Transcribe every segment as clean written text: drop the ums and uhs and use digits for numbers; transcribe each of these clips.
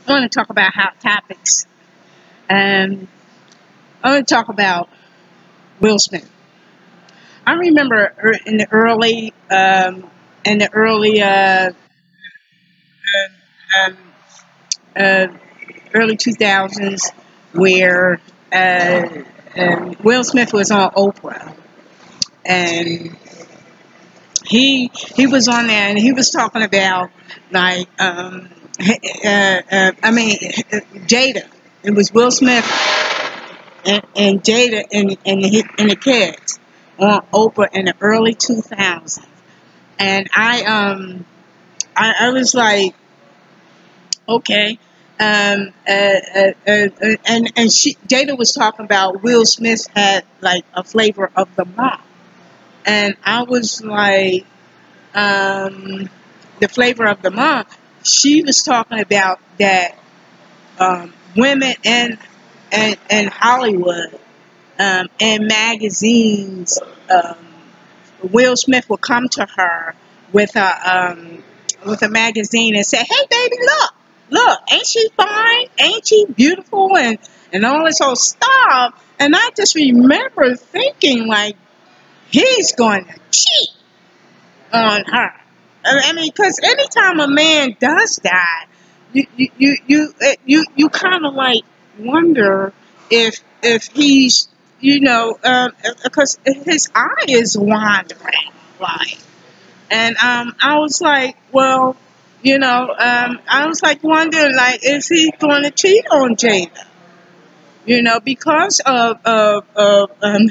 I want to talk about hot topics. Um, I want to talk about Will Smith. I remember in the early, um, uh, early 2000s, where Will Smith was on Oprah, and he was on there, and he was talking about like, Jada. It was Will Smith and Jada and the kids on Oprah in the early 2000s, and I was like, okay, and Jada was talking about Will Smith had like a flavor of the month, and I was like, the flavor of the month. She was talking about that, women in Hollywood, and magazines, Will Smith would come to her with a magazine and say, "Hey, baby, look, ain't she fine? Ain't she beautiful?" And all this whole stuff. And I just remember thinking, like, he's going to cheat on her. I mean, because anytime a man does that, you kind of like wonder if he's, because his eye is wandering, like. And I was like, well, I was like wondering, like, is he going to cheat on Jada? Because of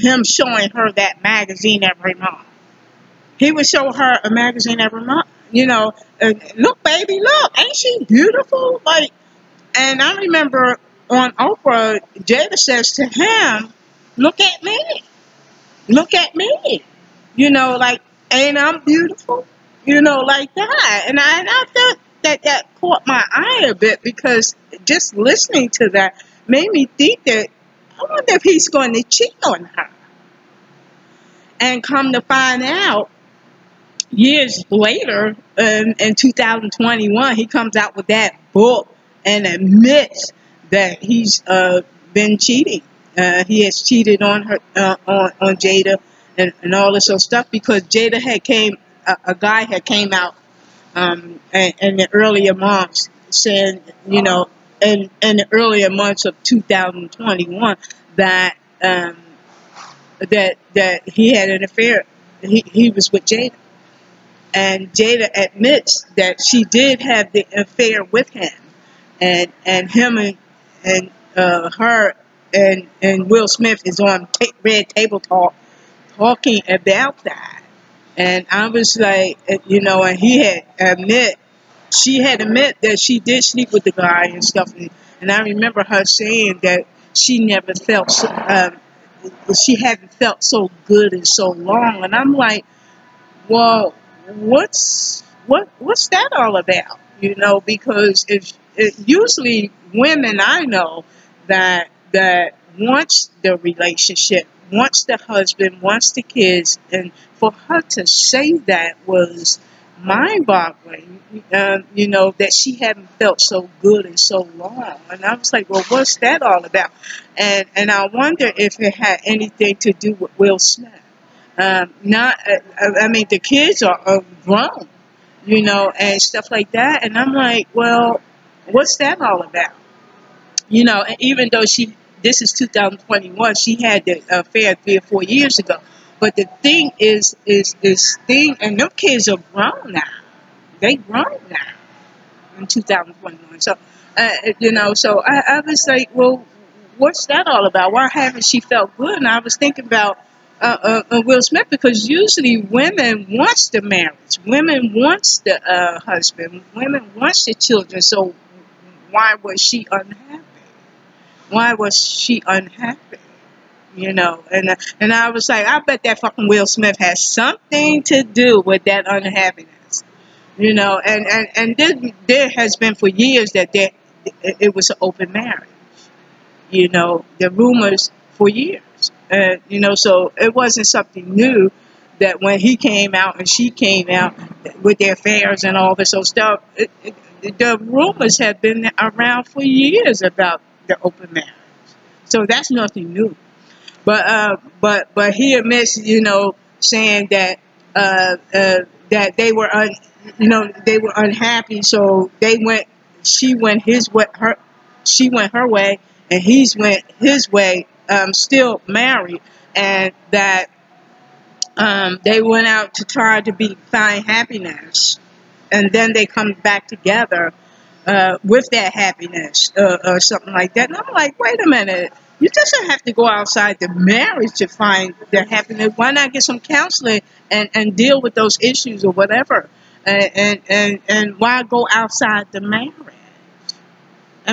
him showing her that magazine every month. He would show her a magazine every month. Look, baby, look, ain't she beautiful? Like, and I remember on Oprah, Jada says to him, "Look at me, look at me." Like, ain't I'm beautiful? Like that. And I thought that caught my eye a bit, because just listening to that made me think that I wonder if he's going to cheat on her. And come to find out, years later, in 2021, he comes out with that book and admits that he's been cheating. He has cheated on her, on Jada, and all this other stuff, because Jada a guy had came out, in the earlier months, saying, in the earlier months of 2021, that that he had an affair. He was with Jada. And Jada admits that she did have the affair with him, and him and her and Will Smith is on Red Table Talk talking about that. And I was like, and she had admit that she did sleep with the guy and stuff. And I remember her saying that she never felt she hadn't felt so good in so long. And I'm like, well, what's that all about? Because usually women I know that wants the relationship, wants the husband, wants the kids, and for her to say that was mind-boggling. That she hadn't felt so good in so long, and I was like, well, what's that all about? And I wonder if it had anything to do with Will Smith. Not, I mean, the kids are grown, and stuff like that. And I'm like, well, what's that all about? And even though this is 2021, she had the affair 3 or 4 years ago. But the thing is this thing, and them kids are grown now. They grown now in 2021. So, so I was like, well, what's that all about? Why haven't she felt good? And I was thinking about Will Smith, because usually women wants the marriage, women wants the husband, women wants the children. So why was she unhappy? Why was she unhappy? And I was like, I bet that fucking Will Smith has something to do with that unhappiness. And there has been for years that it was an open marriage. The rumors for years. So it wasn't something new. that when he came out and she came out with their affairs and all this old stuff, the rumors have been around for years about the open marriage. So that's nothing new. But he admits, saying that that they were they were unhappy, so she went she went her way, and he's went his way, still married, and that they went out to try to find happiness, and then they come back together with that happiness, or something like that. And I'm like, wait a minute. You just don't have to go outside the marriage to find the happiness. Why not get some counseling and deal with those issues or whatever? And why go outside the marriage? I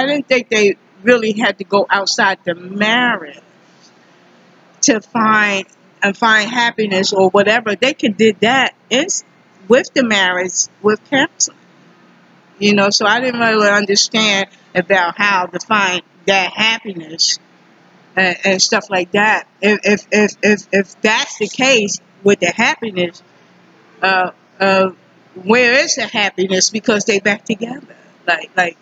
didn't think they really had to go outside the marriage to find happiness or whatever. They could did that with the marriage with counseling. So I didn't really understand about how to find that happiness and stuff like that. If that's the case with the happiness, uh, uh, where is the happiness? Because they back together, like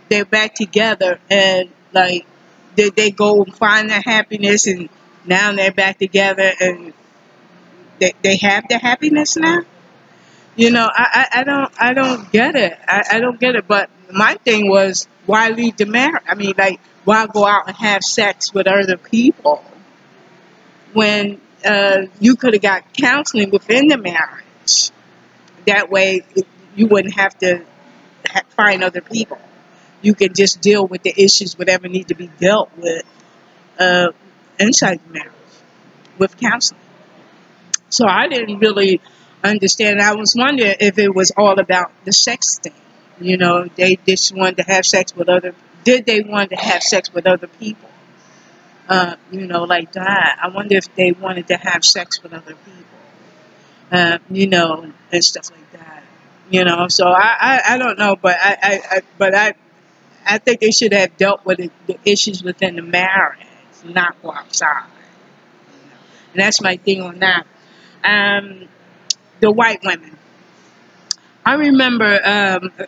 they're back together, and like they go and find their happiness, and now they're back together, and they have the happiness now. I don't get it. I don't get it. But my thing was, why leave the marriage? I mean, like, why go out and have sex with other people when you could have got counseling within the marriage? That way, you wouldn't have to find other people. You can just deal with the issues, whatever need to be dealt with uh, inside the marriage with counseling. So I didn't really understand. I was wondering if it was all about the sex thing. They just wanted to have sex with other. Did they want to have sex with other people? Like that. I wonder if they wanted to have sex with other people. And stuff like that. So I don't know, but I think they should have dealt with the issues within the marriage, not go outside. And that's my thing on that. Um, the white women. I remember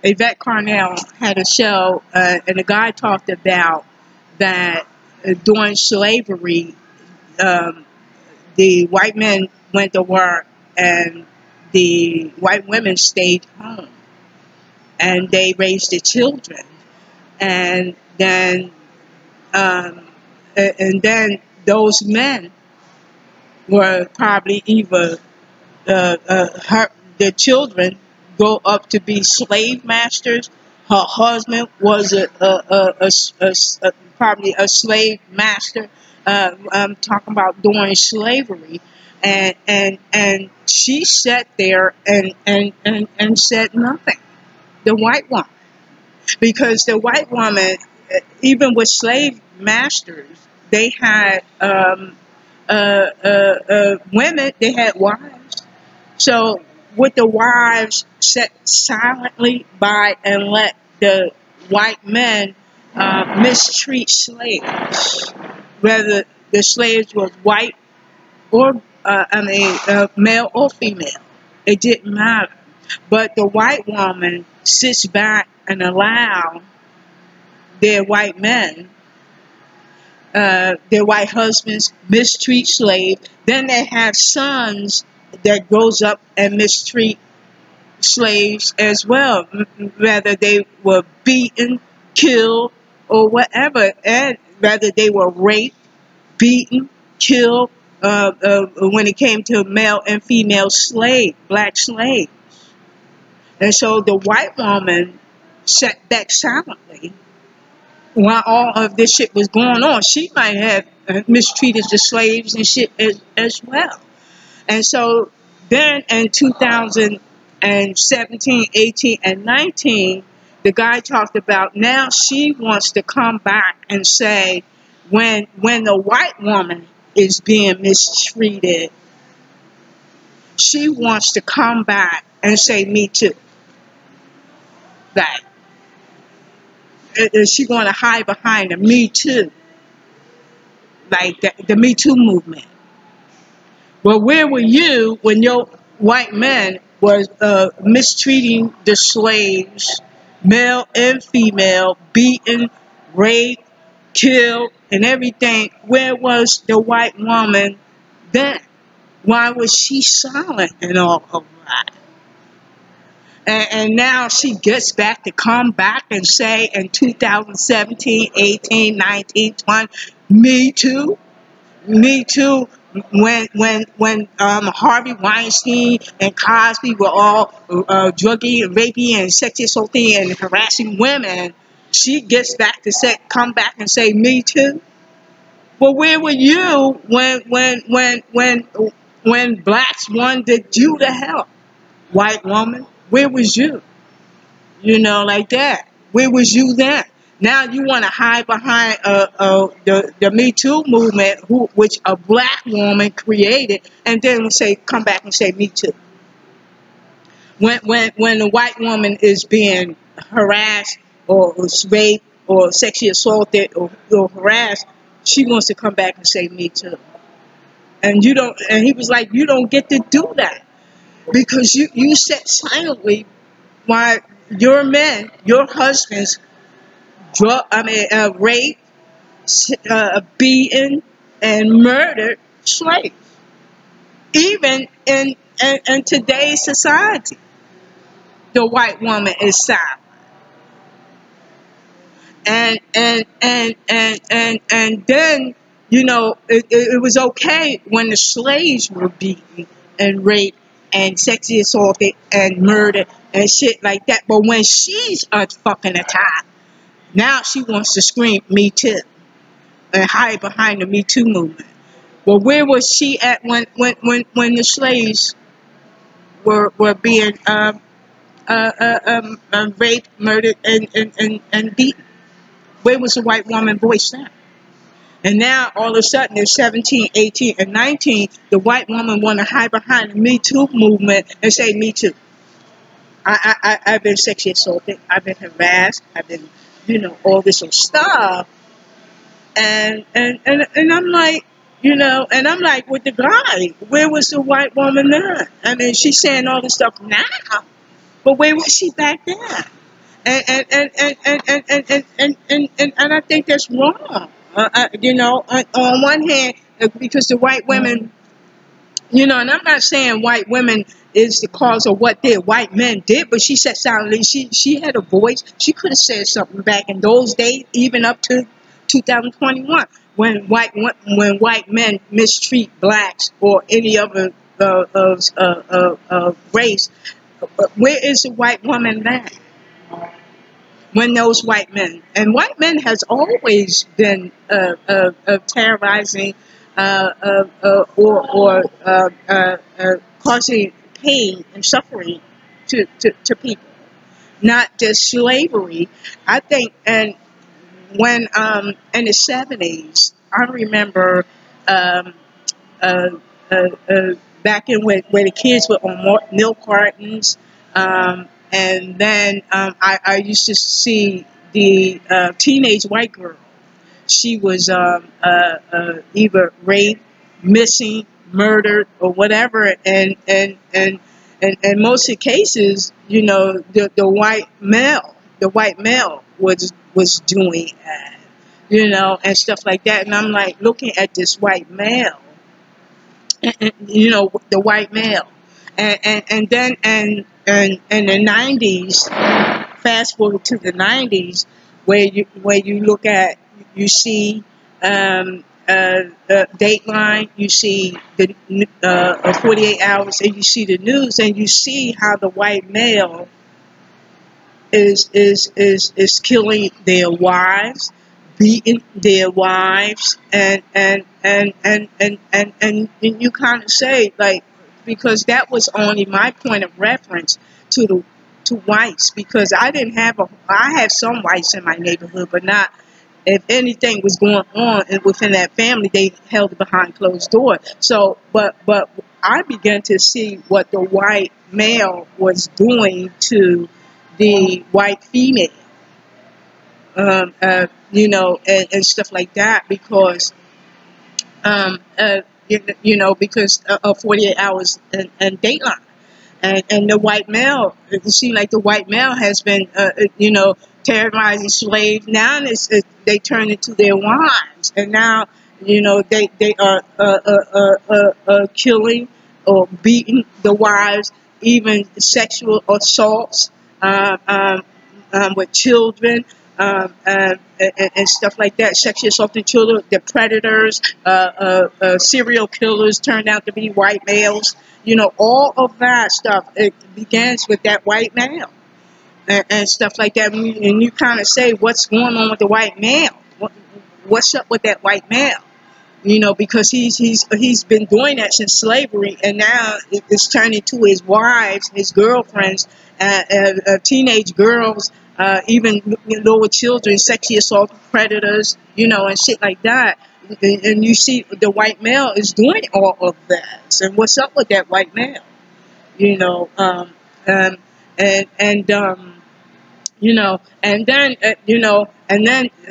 Yvette Carnell had a show, and the guy talked about that during slavery, um, the white men went to work and the white women stayed home and they raised their children. And then, those men were probably either the children go up to be slave masters. Her husband was probably a slave master. I'm talking about during slavery, and she sat there and said nothing. The white woman, because the white woman, even with slave masters, they had women. They had wives. So would the wives sit silently by and let the white men mistreat slaves, whether the slaves was white or male or female? It didn't matter. But the white woman sits back and allow their white men, their white husbands mistreat slaves. Then they have sons that grows up and mistreat slaves as well, whether they were beaten, killed, or whatever, and whether they were raped, beaten, killed, when it came to male and female slave, black slaves. And so the white woman sat back silently while all of this shit was going on. She might have mistreated the slaves and shit as well. And so then in 2017, 18, and 19, the guy talked about now she wants to come back and say when the white woman is being mistreated, she wants to come back and say me too. Like, is she going to hide behind the Me Too? Like the Me Too movement. Well, where were you when your white men was mistreating the slaves, male and female, beaten, raped, killed, and everything? Where was the white woman then? Why was she silent and all of that? And now she gets back to come back and say in 2017, 18, 19, 20, me too. Me too. When Harvey Weinstein and Cosby were all drugging and raping and sexually assaulting and harassing women, she gets back to come back and say me too. Well, where were you when blacks wanted you to help, white woman? Where was you? You know, like that. Where was you then? Now you want to hide behind the Me Too movement, which a black woman created, and then say, come back and say Me Too. When the white woman is being harassed or raped or sexually assaulted or harassed, she wants to come back and say Me Too. And you don't. And he was like, you don't get to do that because you sat silently while your men, your husbands, raped, beaten, and murdered slaves. Even in today's society, the white woman is silent. And then, you know, it was okay when the slaves were beaten and raped and sexually assaulted and murdered and shit like that. But when she's a fucking attack, now she wants to scream Me Too and hide behind the Me Too movement. Well, where was she at when the slaves were being raped, murdered, and beaten? Where was the white woman voice then? And now, all of a sudden, at 17, 18, and 19, the white woman want to hide behind the Me Too movement and say, Me Too. I've been sexually assaulted. I've been harassed. I've been, you know, all this stuff. And I'm like, you know, and I'm like, with the guy, where was the white woman then? I mean, she's saying all this stuff now, but where was she back then? And I think that's wrong. You know, on one hand, because the white women, you know, and I'm not saying white women is the cause of what their white men did, but she said silently. She had a voice. She could have said something back in those days, even up to 2021, when white men mistreat blacks or any other race. Where is the white woman now? When those white men, and white men has always been terrorizing or causing pain and suffering to people, not just slavery. I think, and when in the 70s, I remember um, uh, uh, back in when the kids were on milk cartons, and then I used to see the teenage white girl. She was either raped, missing, murdered, or whatever, and most of the cases, you know, the white male was doing that, you know, and stuff like that. And I'm like looking at this white male, you know, the white male, and then and the 90s. Fast forward to the 90s, where you look at, you see Dateline, you see the 48 Hours, and you see the news, and you see how the white male is killing their wives, beating their wives, and you kind of say, like, because that was only my point of reference to whites, because I had some whites in my neighborhood, but not, if anything was going on within that family, they held it behind closed doors. So, but I began to see what the white male was doing to the white female, you know, and stuff like that, because because of 48 hours and Dateline. And the white male, it seems like the white male has been, terrorizing slaves. Now they turn into their wives, and now, they are killing or beating the wives, even sexual assaults, um, um, with children. And stuff like that, sexually assaulting children, the predators, serial killers turned out to be white males. All of that stuff, it begins with that white male and stuff like that. And you kind of say, what's going on with the white male? What's up with that white male? Because he's been doing that since slavery, and now it's turning to his wives, his girlfriends, teenage girls, even little children, sexually assault predators, and shit like that. And you see the white male is doing all of that. And what's up with that white male? You know, um, and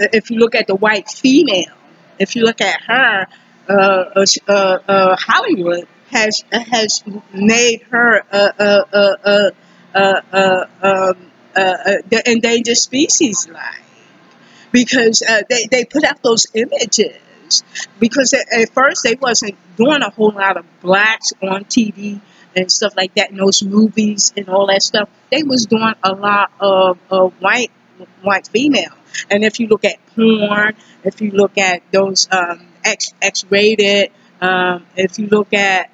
if you look at the white female, if you look at her, Hollywood has made her the endangered species line, because they put out those images, because at first they wasn't doing a whole lot of blacks on TV and stuff like that in those movies and all that stuff. They was doing a lot of white female. And if you look at porn, if you look at those X rated, if you look at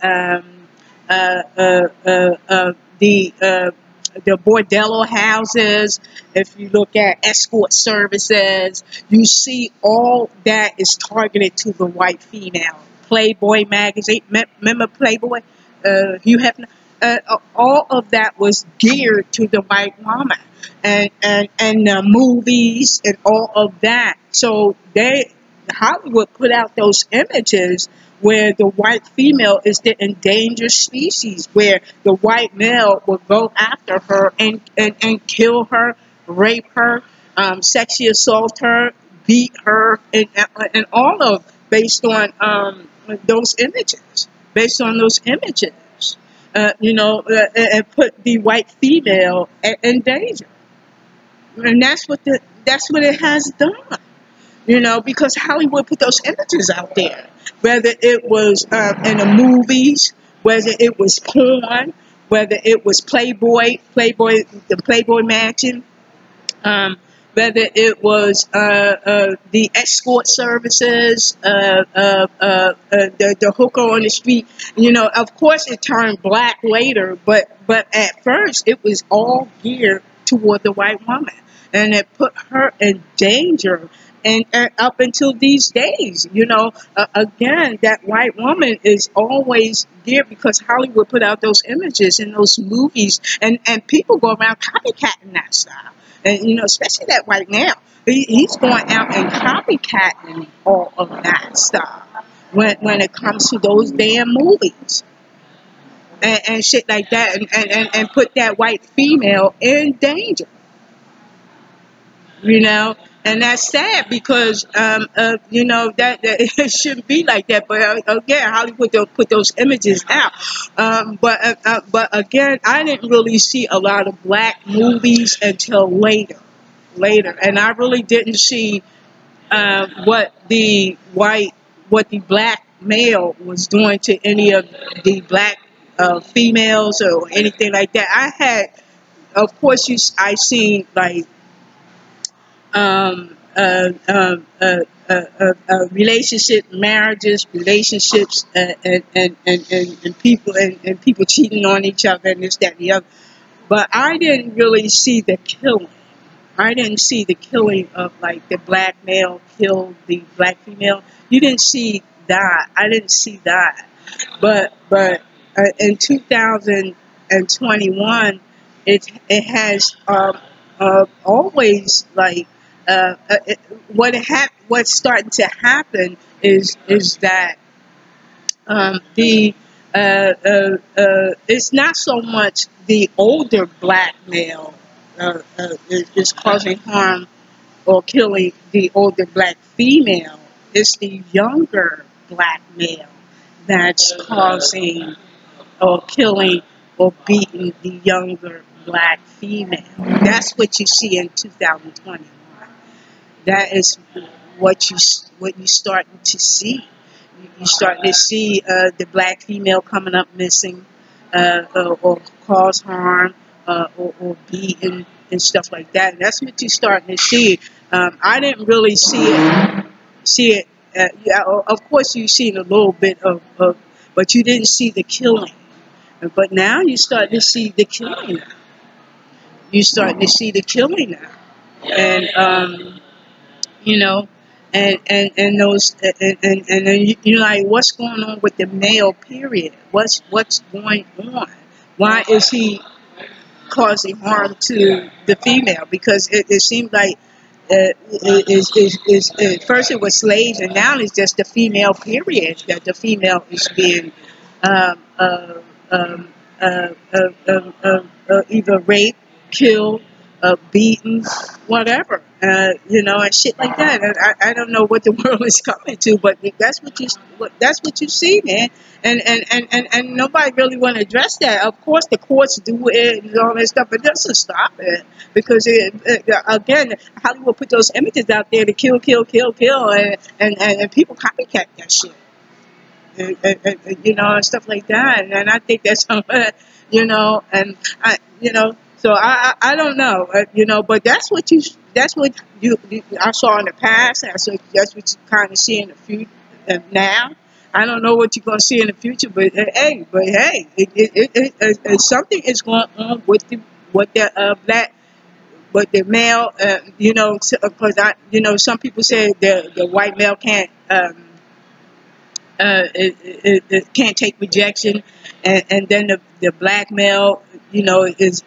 the bordello houses, if you look at escort services, you see all that is targeted to the white female. Playboy magazine, remember Playboy? You have all of that was geared to the white woman, and movies and all of that. So Hollywood put out those images where the white female is the endangered species, where the white male will go after her and kill her, rape her, sexually assault her, beat her, and all of based on those images, based on those images, and put the white female in danger, and that's what it has done. Because Hollywood put those images out there, whether it was in the movies, whether it was porn, whether it was the Playboy Mansion, whether it was the escort services, the hooker on the street. Of course, it turned black later, but at first it was all geared toward the white woman, and it put her in danger. And up until these days, again, that white woman is always geared, because Hollywood put out those images in those movies, and people go around copycatting that style. And, especially that white male, he's going out and copycatting all of that stuff when it comes to those damn movies and shit like that, and put that white female in danger. And that's sad, because that it shouldn't be like that. But again, Hollywood don't put those images out. But again, I didn't really see a lot of black movies until later, and I really didn't see what the black male was doing to any of the black females or anything like that. Of course, I seen like relationship, marriages, relationships, and people cheating on each other, and this, that, and the other. But I didn't really see the killing. I didn't see the killing of, like, the black male killed the black female. You didn't see that. I didn't see that. But in 2021, it has always, like, what's starting to happen is that the it's not so much the older black male is causing harm or killing the older black female. It's the younger black male that's causing or killing or beating the younger black female. That's what you see in 2021. That is what you starting to see. You starting to see the black female coming up missing, or cause harm, or beaten and stuff like that. And that's what you're starting to see. I didn't really see it. Yeah, of course you've seen a little bit of, but you didn't see the killing. But now you start to see the killing. You starting to see the killing now, and you know, and those and then you're like, what's going on with the male? Period. What's going on? Why is he causing harm to the female? Because it seems like first it was slaves, and now it's just the female. Period. That the female is being um, uh, um, either raped, killed, beaten, whatever, and shit like that. And I don't know what the world is coming to, but that's what you see, man. And nobody really want to address that. Of course, the courts do it and all that stuff, but it doesn't stop it because again, Hollywood put those images out there to kill, kill, kill, kill, and people copycat that shit. And stuff like that. And I think that's, and so I don't know, but that's what I saw in the past. That's what you kind of see in the future now. I don't know what you're gonna see in the future, but hey, something is going on with the black. But the male, because some people say the white male can't. It can't take rejection, and then the black male, is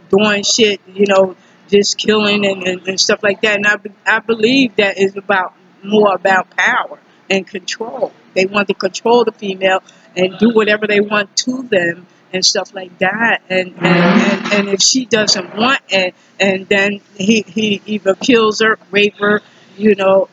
doing shit, just killing and stuff like that. And I believe that is more about power and control. They want to control the female and do whatever they want to them and stuff like that. And if she doesn't want it, and then he either kills her, rape her,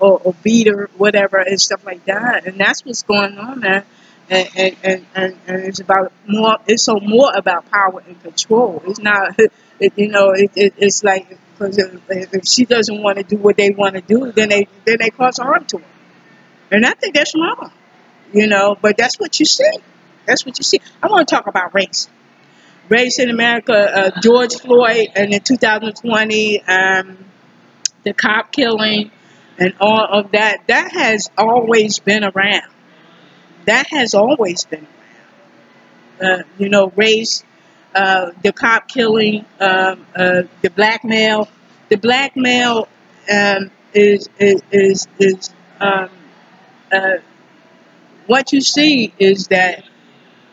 or beat her, whatever, and stuff like that. And that's what's going on, man. And it's about more. It's so more about power and control. It's not, it's like, because if she doesn't want to do what they want to do, then they cause harm to her. And I think that's wrong, But that's what you see. That's what you see. I want to talk about race. Race in America. George Floyd, and in 2020, the cop killing, and all of that. That has always been around. That has always been around. Race, the cop killing, the blackmail. The blackmail is uh, what you see is that,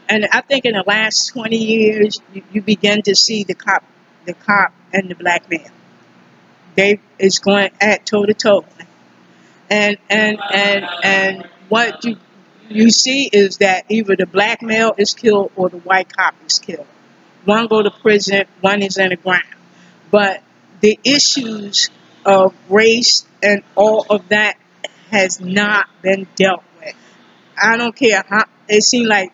and I think in the last 20 years, you begin to see the cop and the blackmail. They is going at toe to toe, and what you see is that either the black male is killed or the white cop is killed. One go to prison, one is in the ground. But the issues of race and all of that has not been dealt with. I don't care how it seems like,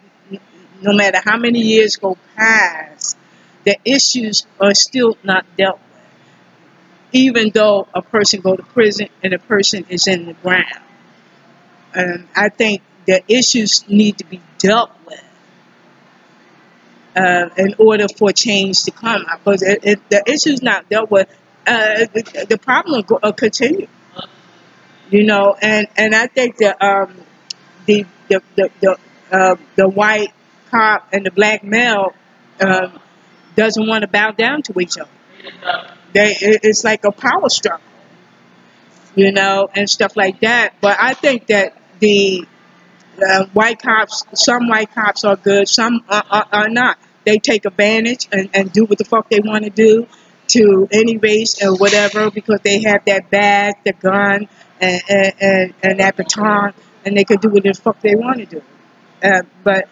no matter how many years go past, the issues are still not dealt with, even though a person go to prison and a person is in the ground. I think the issues need to be dealt with in order for change to come. Because if the issues not dealt with, the problem will continue. And I think that the white cop and the black male doesn't want to bow down to each other. It's like a power struggle, and stuff like that. But I think that the white cops, some white cops are good, some are not. They take advantage and do what the fuck they want to do to any race or whatever, because they have that bag, the gun, and that baton, and they can do what the fuck they want to do. But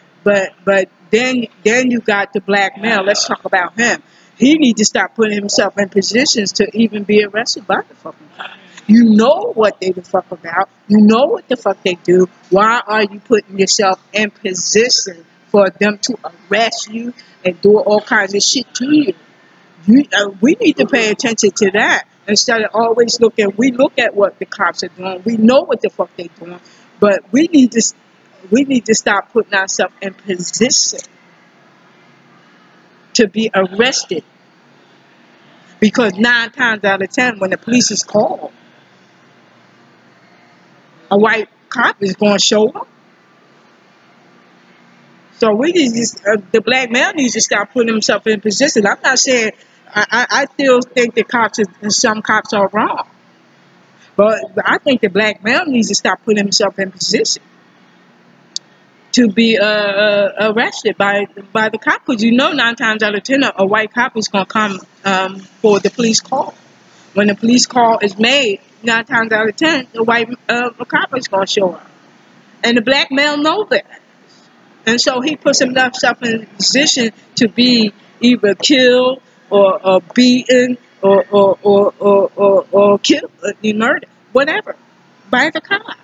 then you got the black male. Let's talk about him. He needs to stop putting himself in positions to even be arrested by the fucking cop. You know what they the fuck about. You know what the fuck they do. Why are you putting yourself in position for them to arrest you and do all kinds of shit to you? We need to pay attention to that instead of always looking. We look at what the cops are doing. We know what the fuck they're doing, but we need to stop putting ourselves in position to be arrested, because 9 times out of 10, when the police is called, a white cop is going to show up. So we need to, the black male needs to stop putting himself in position. I'm not saying I still think the cops some cops are wrong, but I think the black male needs to stop putting himself in position to be arrested by the cop, because you know 9 times out of 10 a white cop is gonna come for the police call. When the police call is made, 9 times out of 10 the white a cop is gonna show up, and the black male knows that. And so he puts himself in a position to be either killed or beaten or killed, murdered, whatever, by the cop.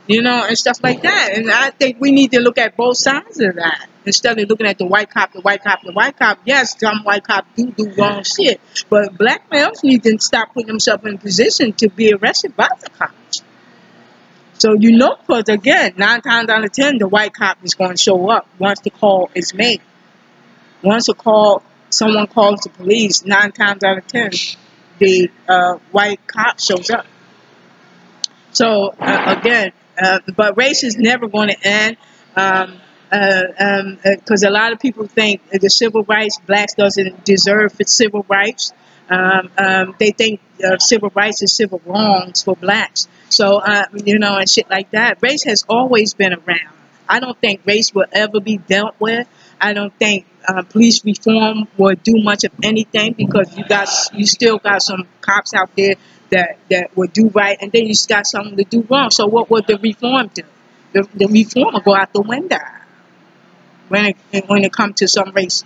And stuff like that. And I think we need to look at both sides of that instead of looking at the white cop, the white cop, the white cop. Yes, some white cops do wrong shit, but black males need to stop putting themselves in a position to be arrested by the cops. So because again, 9 times out of 10, the white cop is going to show up once the call is made. Once someone calls the police, 9 times out of 10, the white cop shows up. So again, but race is never going to end, because a lot of people think the civil rights, blacks doesn't deserve for civil rights. They think civil rights is civil wrongs for blacks. So and shit like that. Race has always been around. I don't think race will ever be dealt with. I don't think police reform will do much of anything, because you still got some cops out there that will do right, and then you got some to do wrong. So what would the reform do? The reform will go out the window when it comes to some race.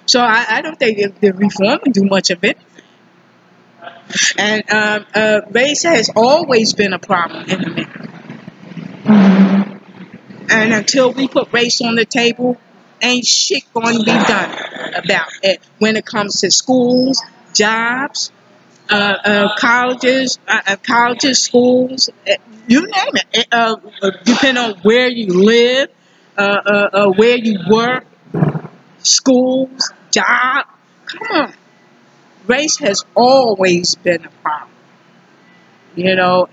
So I don't think the reform will do much of it. And race has always been a problem in America. And until we put race on the table, ain't shit going to be done about it when it comes to schools, jobs, colleges, schools, you name it. Depending on where you live, where you work, schools, job. Come on. Race has always been a problem.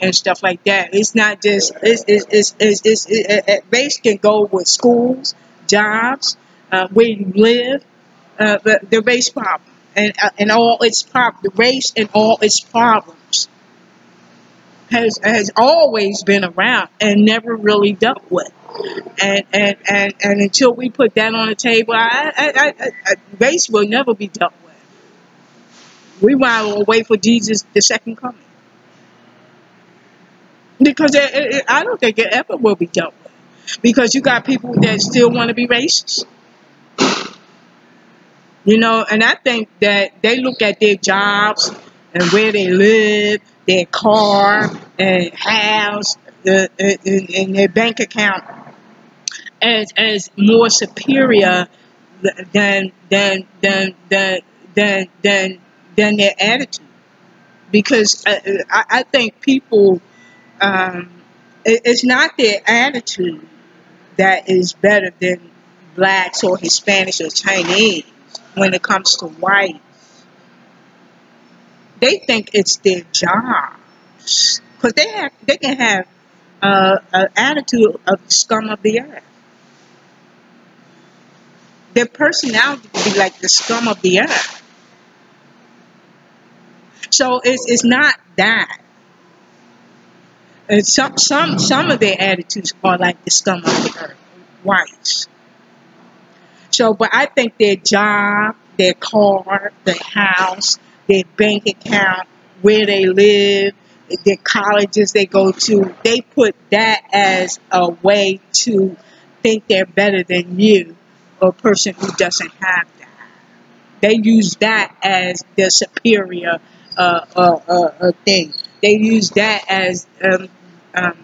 And stuff like that. It's not just race can go with schools, jobs, where you live, the race problem and all its the race and all its problems has always been around and never really dealt with. And until we put that on the table, race will never be dealt with. We might well wait for Jesus, the second coming. Because I don't think it ever will be dealt with. Because you got people that still want to be racist. And I think that they look at their jobs and where they live, their car and house, and their bank account as more superior than their attitude. Because I think people, it's not their attitude that is better than blacks or Hispanics or Chinese when it comes to whites. They think it's their jobs, because they can have an attitude of the scum of the earth. Their personality can be like the scum of the earth. So it's not that. And some of their attitudes are like the scum of the earth, whites. So, but I think their job, their car, their house, their bank account, where they live, their colleges they go to, they put that as a way to think they're better than you, or a person who doesn't have that. They use that as their superior thing. They use that as um,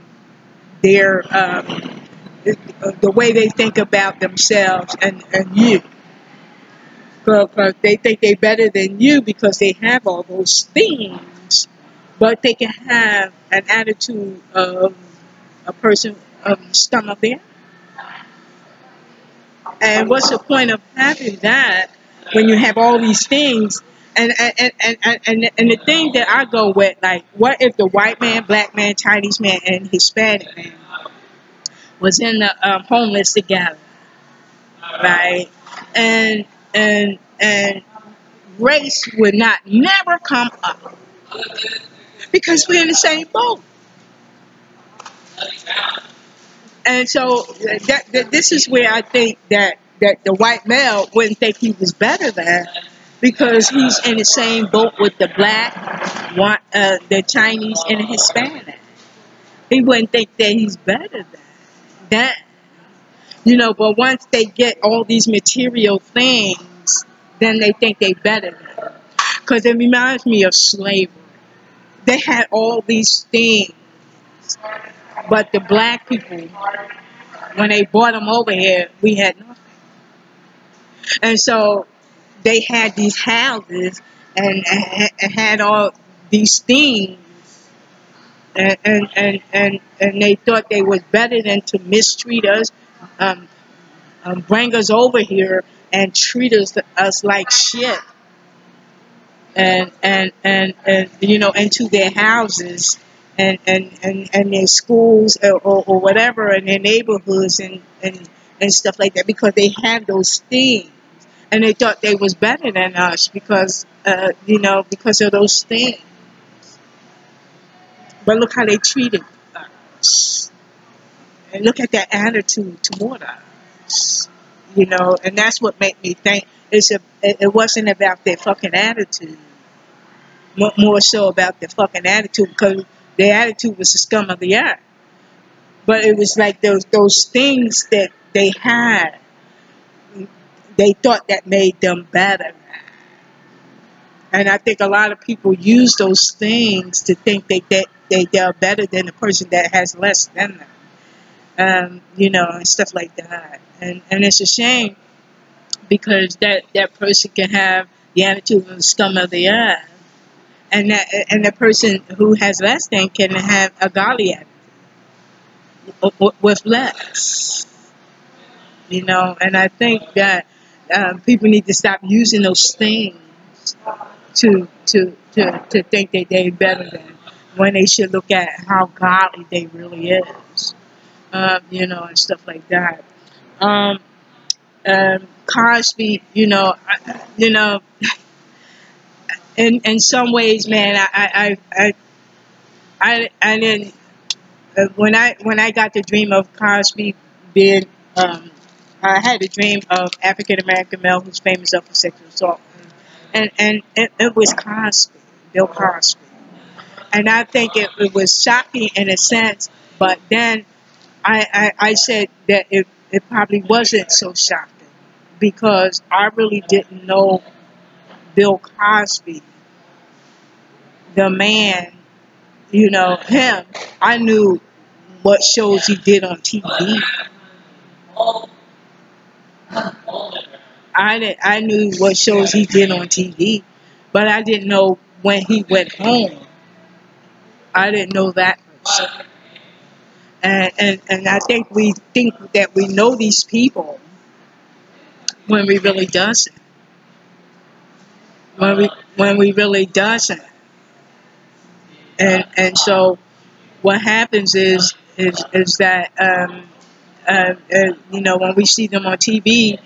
their the way they think about themselves and you. Because they think they're better than you because they have all those things, but they can have an attitude of a person of scum of their. And what's the point of having that when you have all these things? And the thing that I go with, like, what if the white man, black man, Chinese man, and Hispanic man was in the homeless together, right? And and race would not never come up because we're in the same boat. And so this is where I think that the white male wouldn't think he was better than, because he's in the same boat with the black, the Chinese, and the Hispanic. He wouldn't think that he's better than that. But once they get all these material things, then they think they better than. Because it reminds me of slavery. They had all these things, but the black people, when they brought them over here, we had nothing. And so they had these houses and had all these things, and they thought they was better than to mistreat us, um, bring us over here and treat us like shit, and into their houses and their schools, or whatever, in their neighborhoods and stuff like that, because they have those things, and they thought they was better than us because of those things. But look how they treated us, and look at their attitude toward us. And that's what made me think it wasn't about their fucking attitude, more so about their fucking attitude, because their attitude was the scum of the earth. But it was like those things that they had, they thought that made them better. And I think a lot of people use those things to think they're better than the person that has less than them. And stuff like that. And it's a shame, because that person can have the attitude of the scum of the earth, and the person who has less than can have a godly attitude with less. And I think that people need to stop using those things to think that they're better than, when they should look at how godly they really is. And stuff like that. Cosby, in some ways, man, I didn't, when I got the dream of Cosby being, I had a dream of African American male who's famous for sexual assault, and it was Cosby, Bill Cosby, and I think it was shocking in a sense, but then I said that it probably wasn't so shocking, because I really didn't know Bill Cosby, the man, him. I knew what shows he did on TV. I knew what shows he did on TV, but I didn't know when he went home. I didn't know that person. And I think we think that we know these people when we really doesn't. When we really doesn't. And so what happens is that when we see them on TV,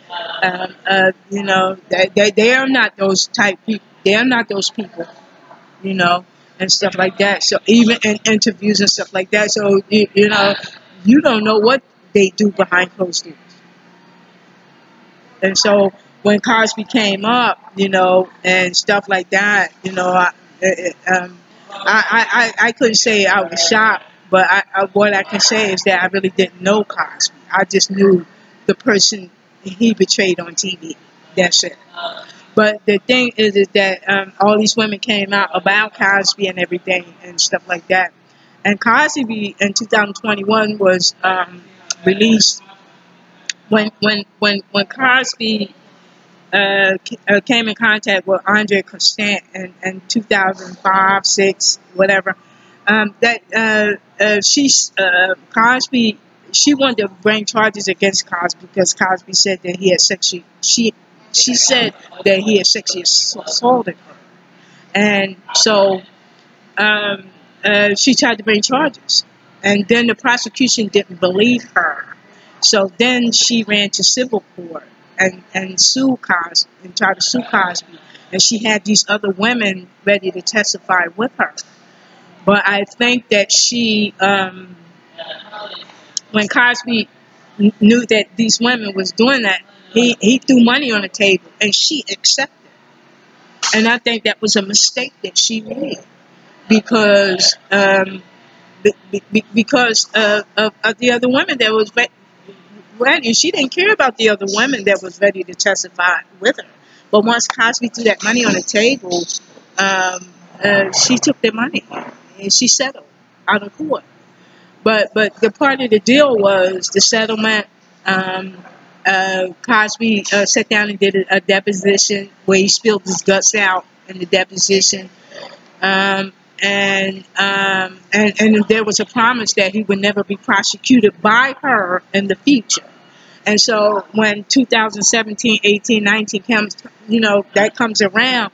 they are not those type people. They are not those people, and stuff like that. So even in interviews and stuff like that. So you don't know what they do behind closed doors. And so when Cosby came up, and stuff like that, I couldn't say I was shocked, but what I can say is that I really didn't know Cosby. I just knew the person he betrayed on TV. That's it. But the thing is that all these women came out about Cosby and everything and stuff like that. And Cosby in 2021 was released when Cosby came in contact with Andre Constant in 2005, 6, whatever. Cosby, she wanted to bring charges against Cosby because Cosby said that he had sexually she said that he had sexually assaulted her, and so she tried to bring charges, and then the prosecution didn't believe her. So then she ran to civil court and sued Cosby and tried to sue Cosby, and she had these other women ready to testify with her. But I think that when Cosby knew that these women was doing that, he threw money on the table, and she accepted. And I think that was a mistake that she made because because of the other women that was ready. She didn't care about the other women that was ready to testify with her. But once Cosby threw that money on the table, she took the money and she settled out of court. But the part of the deal was the settlement. Cosby sat down and did a deposition where he spilled his guts out in the deposition. And there was a promise that he would never be prosecuted by her in the future. And so when 2017, 18, 19 comes, that comes around,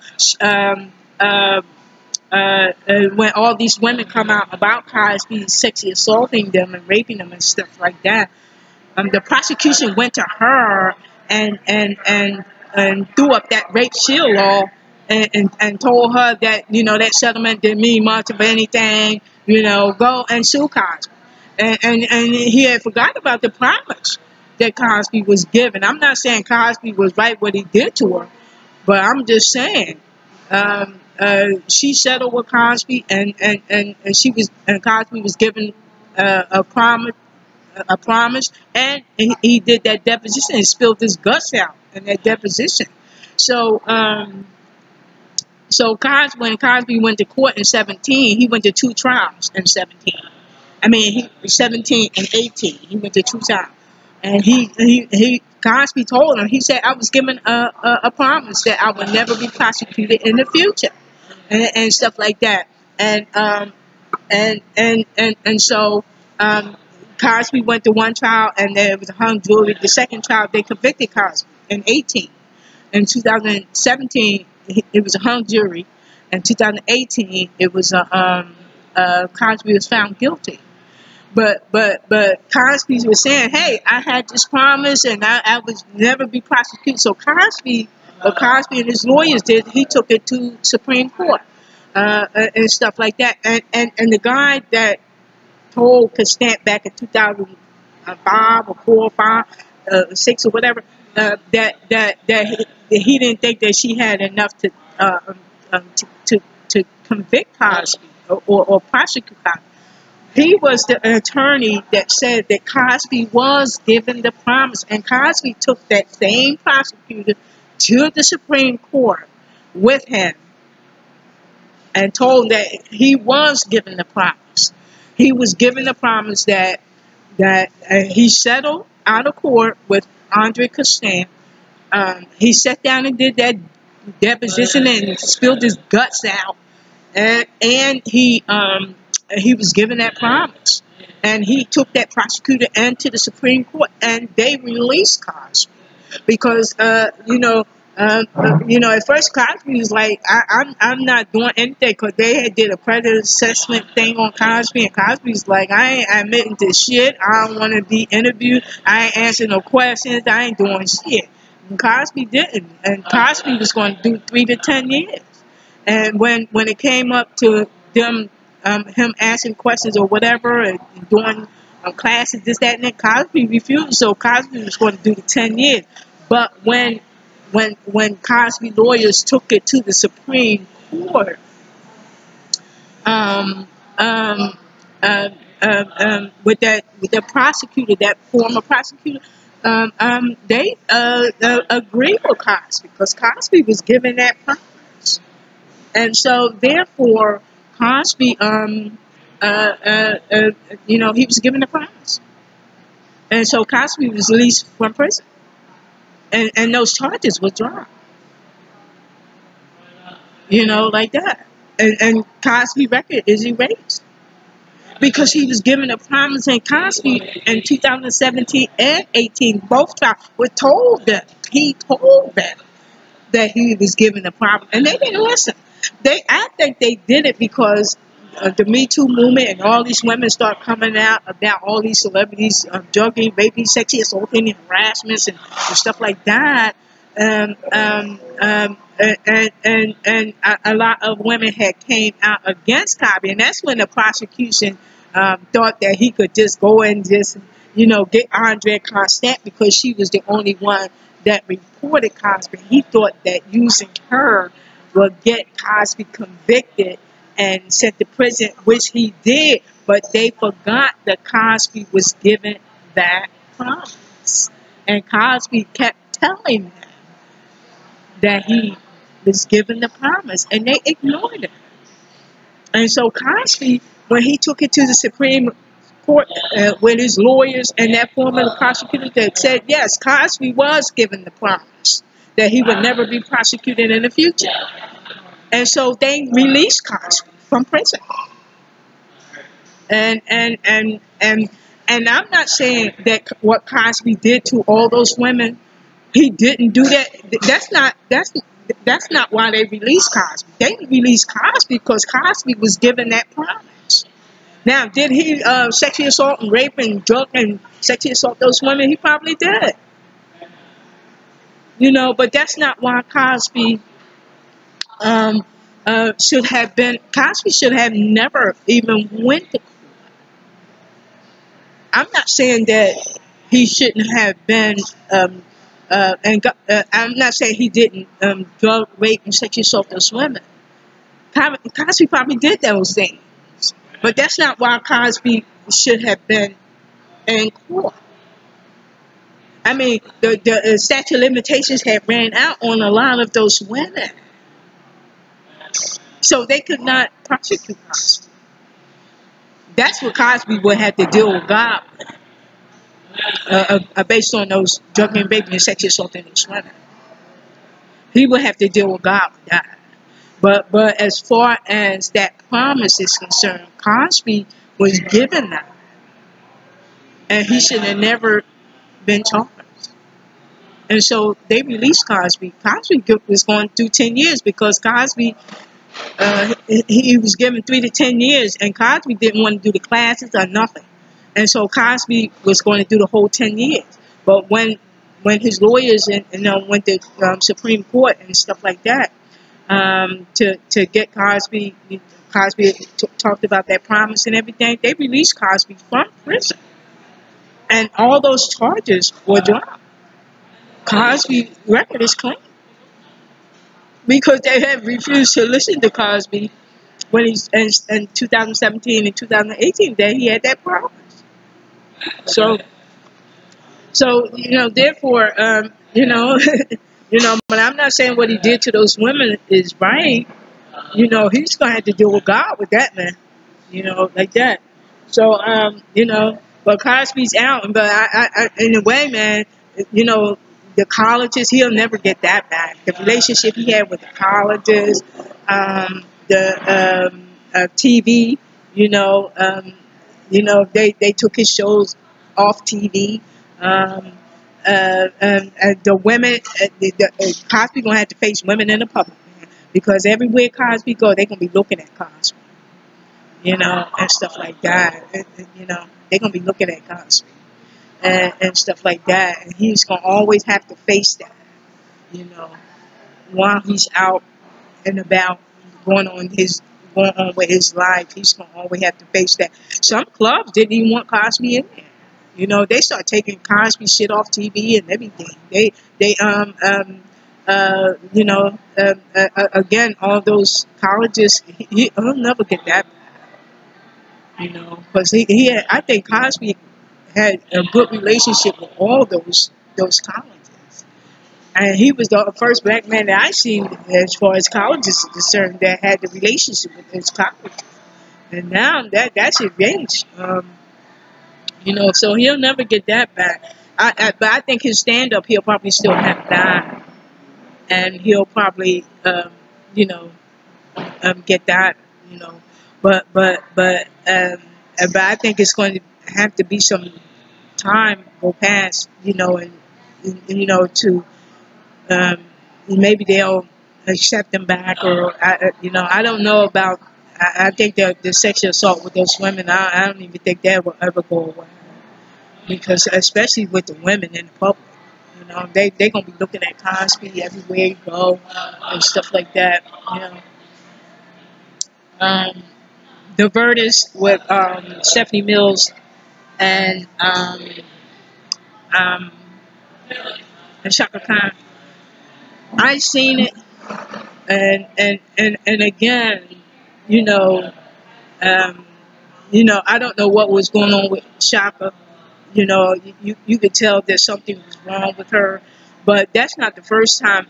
when all these women come out about Cosby sexually assaulting them and raping them and stuff like that, the prosecution went to her and threw up that rape shield law and told her that that settlement didn't mean much of anything. Go and sue Cosby. And he had forgot about the promise that Cosby was given. I'm not saying Cosby was right what he did to her, but I'm just saying she settled with Cosby, and Cosby was given a promise, and he did that deposition and spilled his guts out in that deposition. So, when Cosby went to court in 17, he went to 2 trials in 17. I mean, he 17 and 18. He went to 2 trials, and Cosby told him. He said, "I was given a promise that I would never be prosecuted in the future," and stuff like that. So Cosby went to 1 trial, and there was a hung jury. The second trial, they convicted Cosby in 18. In 2017, it was a hung jury. In 2018, it was Cosby was found guilty. But Cosby was saying, "Hey, I had this promise, and I would never be prosecuted." So what Cosby and his lawyers did, he took it to Supreme Court and stuff like that. And the guy that told Constant back in 2005 or 4 or 5, 6 or whatever, that he didn't think that she had enough to convict Cosby or prosecute Cosby. He was the attorney that said that Cosby was given the promise, and Cosby took that same prosecutor to the Supreme Court with him and told him that he was given the promise. He was given the promise that he settled out of court with Andre Constant. He sat down and did that deposition and spilled his guts out, and he was given that promise, and he took that prosecutor into the Supreme Court, and they released Cosby because at first Cosby was like, I'm not doing anything, because they had did a credit assessment thing on Cosby, and Cosby's like, I ain't admitting to shit. I don't want to be interviewed. I ain't answering no questions. I ain't doing shit. And Cosby didn't, and Cosby was going to do 3 to 10 years. And when it came up to them, him asking questions or whatever, and doing classes, this, that, and that, Cosby refused. So Cosby was going to do the 10 years. But when Cosby lawyers took it to the Supreme Court, with that prosecutor, that former prosecutor, they agree with Cosby because Cosby was given that promise, and so therefore Cosby, uh, uh, uh, he was given the promise, and so Cosby was released from prison, and those charges were dropped, like that, and Cosby record is erased because he was given a promise, and Cosby in 2017 and 18 both times were told that he told them that he was given a promise, and they didn't listen. I think they did it because the Me Too movement and all these women start coming out about all these celebrities drugging, raping, sexually assaulting, and harassments and stuff like that. And a lot of women had came out against Cosby, and that's when the prosecution thought that he could just go and just get Andrea Constant because she was the only one that reported Cosby. He thought that using her would get Cosby convicted and sent to prison, which he did, but they forgot that Cosby was given that promise. And Cosby kept telling them that he was given the promise, and they ignored it. And so Cosby, when he took it to the Supreme Court with his lawyers and that former prosecutor that said, yes, Cosby was given the promise that he would never be prosecuted in the future. And so they released Cosby from prison. And I'm not saying that what Cosby did to all those women, he didn't do that. That's not why they released Cosby. They released Cosby because Cosby was given that promise. Now, did he sexually assault and rape and drug and sexually assault those women? He probably did. But that's not why Cosby should have been. Cosby should have never even went to. I'm not saying that he shouldn't have been, I'm not saying he didn't drug, rape, and sexually assault those women. Cosby probably did those things, but that's not why Cosby should have been in court. I mean, the statute of limitations had ran out on a lot of those women, so they could not prosecute Cosby. That's what Cosby would have to deal with God based on those drug and rape and sexual assault in those women. He would have to deal with God with that. But as far as that promise is concerned, Cosby was given that, and he should have never been charged. And so they released Cosby. Cosby was going through 10 years because Cosby, he was given 3 to 10 years, and Cosby didn't want to do the classes or nothing. And so Cosby was going to do the whole 10 years. But when his lawyers went to Supreme Court and stuff like that, to get Cosby talked about that promise and everything, they released Cosby from prison. And all those charges were dropped. Cosby's record is clean because they had refused to listen to Cosby when he's in 2017 and 2018 that he had that promise. So therefore, but I'm not saying what he did to those women is right. He's gonna have to deal with God with that, man. Like that. So but Cosby's out, but I in a way, man, the colleges, he'll never get that back. The relationship he had with the colleges, the TV, they took his shows off TV. The women, Cosby gonna have to face women in the public, man, because everywhere Cosby go, they gonna be looking at Cosby, and stuff like that. They're gonna be looking at Cosby and stuff like that, and he's gonna always have to face that, while he's out and about going on with his life. He's gonna always have to face that. Some clubs didn't even want Cosby in there. They start taking Cosby shit off TV and everything. Again, all those colleges, he'll never get that back. Because I think Cosby had a good relationship with all those colleges. And he was the first black man that I seen, as far as colleges are concerned, that had the relationship with those colleges. And now that's advantage. So he'll never get that back. But I think his stand up, he'll probably still have that, and he'll probably, you know, get that, you know. But I think it's going to have to be some time go past, to um, maybe they'll accept them back, or I don't know about. I think that the sexual assault with those women, I don't even think that will ever go away, because especially with the women in the public, they gonna be looking at Cosby everywhere you go and stuff like that. You know, um, the verdict with Stephanie Mills and um, and Shaka Khan. I seen it, and again, you know, um, I don't know what was going on with Shaka. You could tell that something was wrong with her, but that's not the first time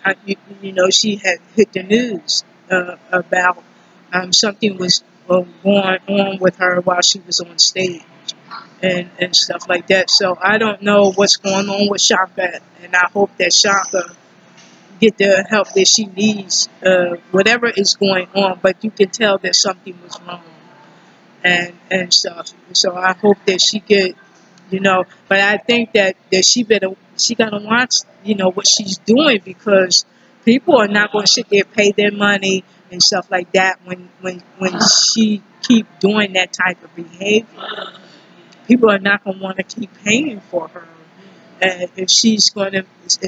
she had hit the news about something was going on with her while she was on stage and stuff like that. So I don't know what's going on with Shaka, and I hope that Shaka get the help that she needs, whatever is going on. But you can tell that something was wrong and stuff. So I hope that she get, But I think that she gotta watch, what she's doing, because people are not going to sit there pay their money and stuff like that when she keep doing that type of behavior. People are not going to want to keep paying for her. If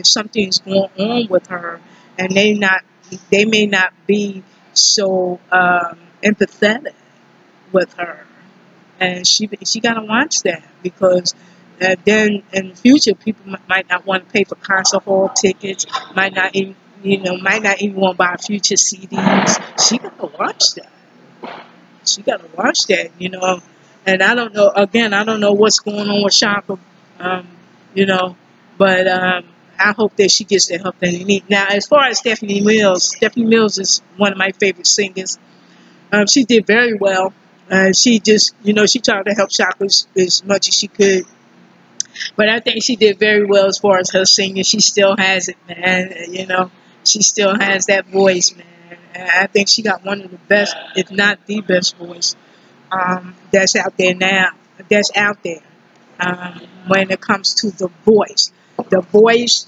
something's going on with her, and they may not be so empathetic with her, and she got to watch that, because then in the future people might not want to pay for concert hall tickets, might not even want to buy future CDs. She got to watch that. She got to watch that, And I don't know. Again, I don't know what's going on with Shaka, you know. But I hope that she gets the help that she needs. Now, as far as Stephanie Mills is one of my favorite singers. She did very well. She just, she tried to help Shaka as much as she could. But I think she did very well as far as her singing. She still has it, man. She still has that voice, man. And I think she got one of the best, if not the best voice, that's out there now. That's out there when it comes to the voice. The voice,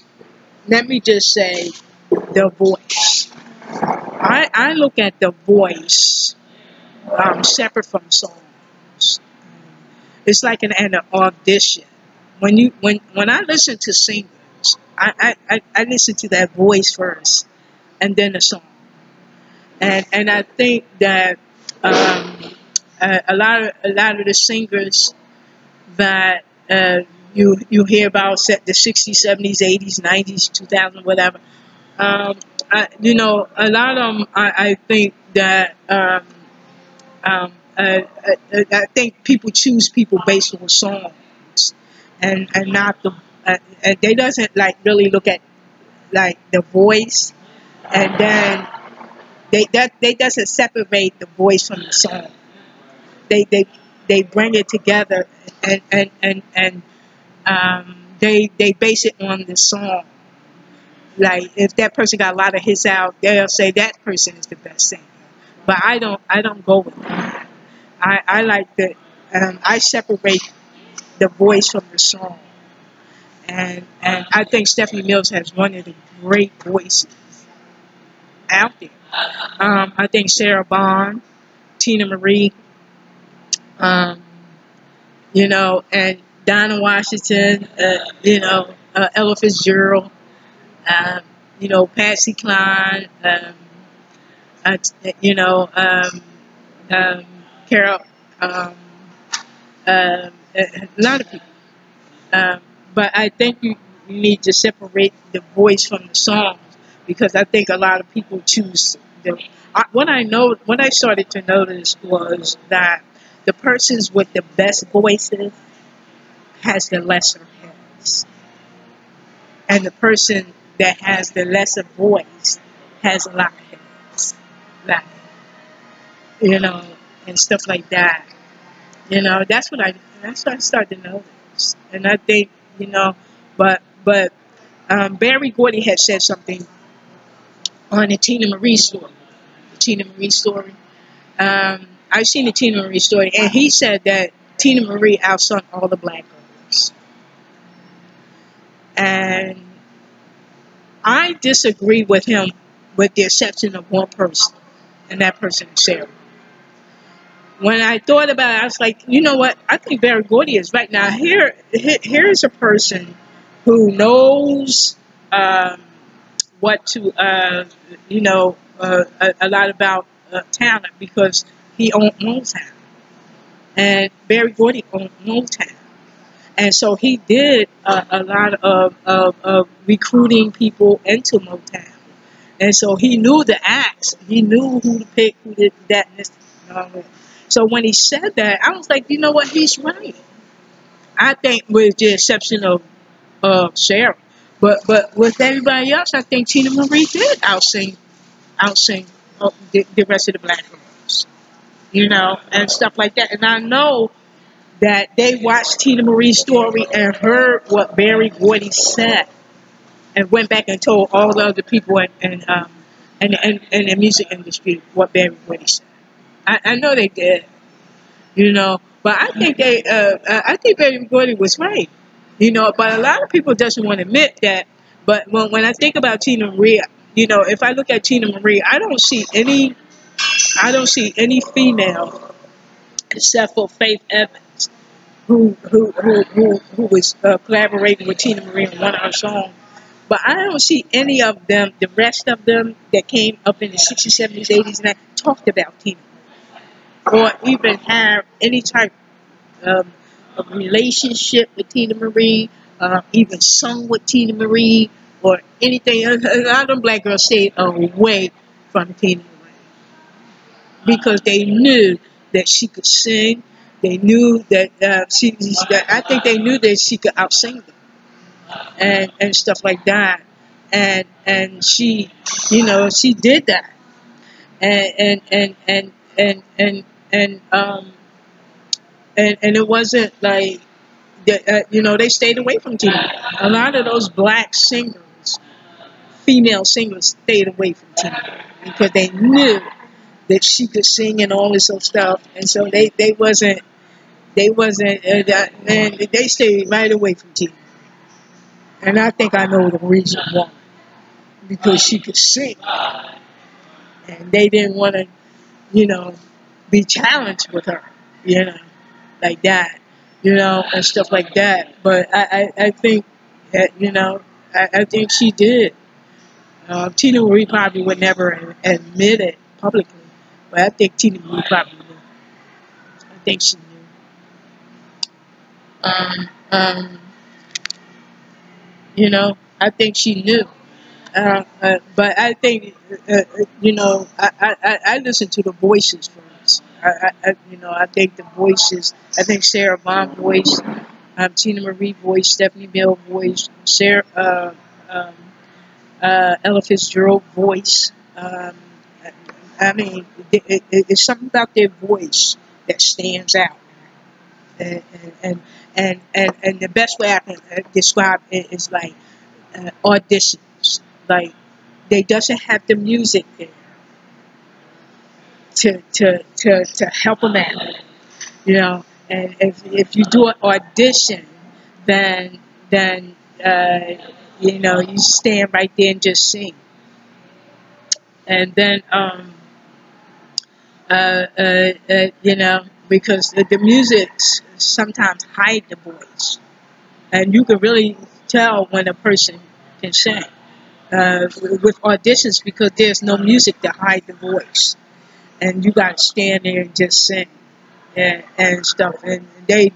let me just say, the voice. I look at the voice separate from songs. It's like an audition. When I listen to singers, I listen to that voice first, and then the song. And I think that a lot of the singers that you hear about, set the 60s, 70s, 80s, 90s, 2000, whatever. A lot of them. I think that. I think people choose people based on songs, and not and they doesn't like really look at like the voice, and then they doesn't separate the voice from the song. They they they bring it together, and they base it on the song. Like if that person got a lot of hits out, they'll say that person is the best singer. But I don't go with that. I like that. I separate the voice from the song, and I think Stephanie Mills has one of the great voices out there. I think Sarah Bond, Tina Marie, um, and Donna Washington, Ella Fitzgerald, um, Patsy Cline, uh, um, Carol, um, a lot of people. Um, but I think you need to separate the voice from the songs, because I think a lot of people choose the. What I started to notice was that the persons with the best voices, has the lesser heads, and the person that has the lesser voice has a lot of heads, like, you know, and stuff like that. You know, that's what I started to notice, and I think, you know, but Barry Gordy had said something on the Tina Marie story. The Tina Marie story. I've seen the Tina Marie story, and he said that Tina Marie outsung all the black girls. And I disagree with him, with the exception of one person, and that person is Sarah. When I thought about it, I was like, you know what? I think Barry Gordy is right. Now, here's a person who knows what to, a lot about talent, because he owned Motown. And Barry Gordy owned Motown. And so he did a lot of recruiting people into Motown. And so he knew the acts. He knew who to pick, who did that, and this. And all that. So when he said that, I was like, you know what? He's right. I think, with the exception of Sarah. But with everybody else, I think Tina Marie did outsing the rest of the black girls. You know, and stuff like that. And I know that they watched Tina Marie's story and heard what Barry Gordy said, and went back and told all the other people in the music industry what Barry Gordy said. I know they did, you know, but I think Barry Gordy was right, you know. But a lot of people doesn't want to admit that. But when I think about Tina Marie, you know, if I look at Tina Marie, I don't see any female except for Faith Evans, who was collaborating with Tina Marie on one of her songs. But I don't see any of them, the rest of them that came up in the 60s, 70s, 80s, and that talked about Tina, or even have any type of relationship with Tina Marie, even sung with Tina Marie, or anything. A lot of them black girls stayed away from Tina Marie because they knew that she could sing. They knew that I think they knew that she could outsing them, and stuff like that. And she, you know, she did that. And it wasn't like you know, they stayed away from Tina. A lot of those black singers, female singers, stayed away from Tina because they knew that she could sing and all this other stuff, and so and they stayed right away from Tina. And I think I know the reason why, because she could sing, and they didn't want to, you know, be challenged with her, you know, like that, you know, and stuff like that. But I think that, you know, I think she did. Tina Marie probably would never admit it publicly, but I think Tina Marie probably knew. I think she knew. Um, um, you know, I think she knew. But I think, you know, I listen to the voices first. You know, I think the voices. I think Sarah Vaughan voice, Tina Marie voice, Stephanie Mills voice, Sarah, um, Ella Fitzgerald voice. I mean, it's something about their voice that stands out. And and the best way I can describe it is like auditions. Like, they doesn't have the music there to help them out, you know. And if you do an audition, then you know, you stand right there and just sing. And then you know, because the music sometimes hide the voice, and you can really tell when a person can sing with auditions, because there's no music to hide the voice, and you got to stand there and just sing and stuff. And they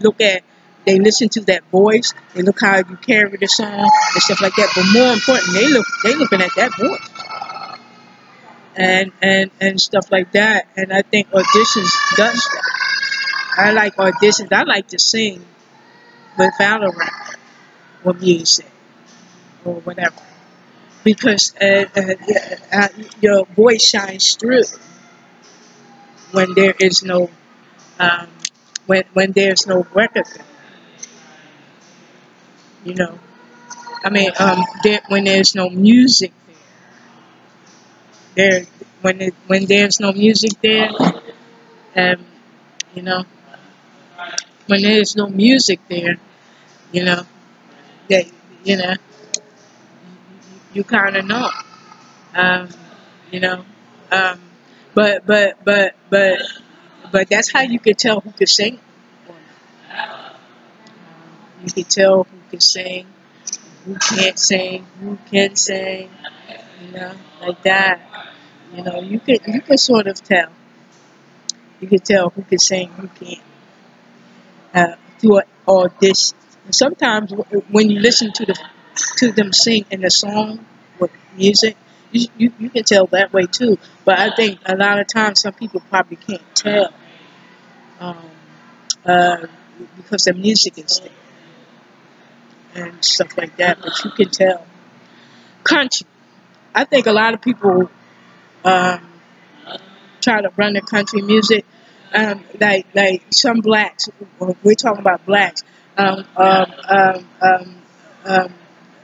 listen to that voice, they look how you carry the song and stuff like that. But more important, they looking at that voice and stuff like that. And I think auditions does that. I like auditions. I like to sing, without a record or music or whatever, because your voice shines through when there is no um, when there's no record. You know, I mean, when there's no music there, when there's no music there, um, you know, when there's no music there, you know, that you know, you kind of know, um, you know, um, but that's how you could tell who could sing. You could tell who can sing, who can't sing, who can sing, you know, like that. You know, you can sort of tell. You can tell who can sing, who can't. Through all this. Sometimes when you listen to them sing in a song with music, you can tell that way too. But I think a lot of times some people probably can't tell um, uh, because the music is there and stuff like that. But you can tell. Country. I think a lot of people um, try to run the country music. Like some blacks, we're talking about blacks. Um, um, um,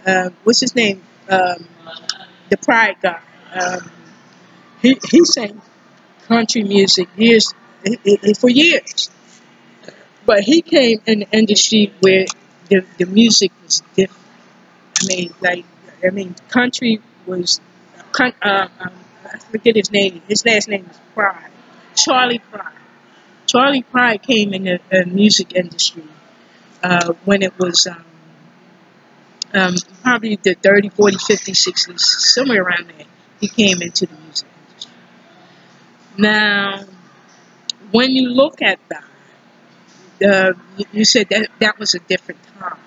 um, what's his name? The Pride guy. Um, he sang country music for years, but he came in the industry where the music was different. Country was. I forget his name. His last name is Pride. Charlie Pride. Charlie Pride came in the music industry when it was probably the 30, 40, 50, 60s, somewhere around there. He came into the music industry. Now, when you look at that, you said that was a different time.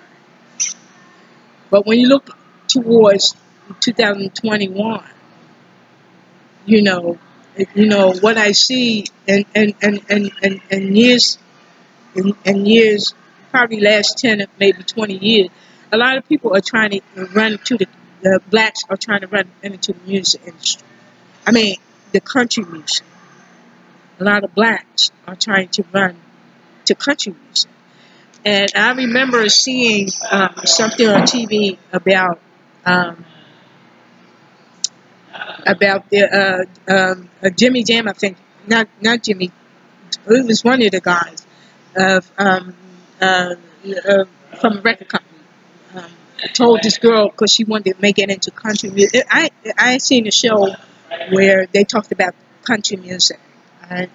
But when you look towards 2021, what I see in years, probably last 10 or maybe 20 years, a lot of people are trying to run to the blacks are trying to run into the music industry. I mean, the country music. A lot of blacks are trying to run to country music. And I remember seeing something on TV um, about the Jimmy Jam. I think not Jimmy. It was one of the guys of from a record company. Um, told this girl because she wanted to make it into country music. I seen a show where they talked about country music, and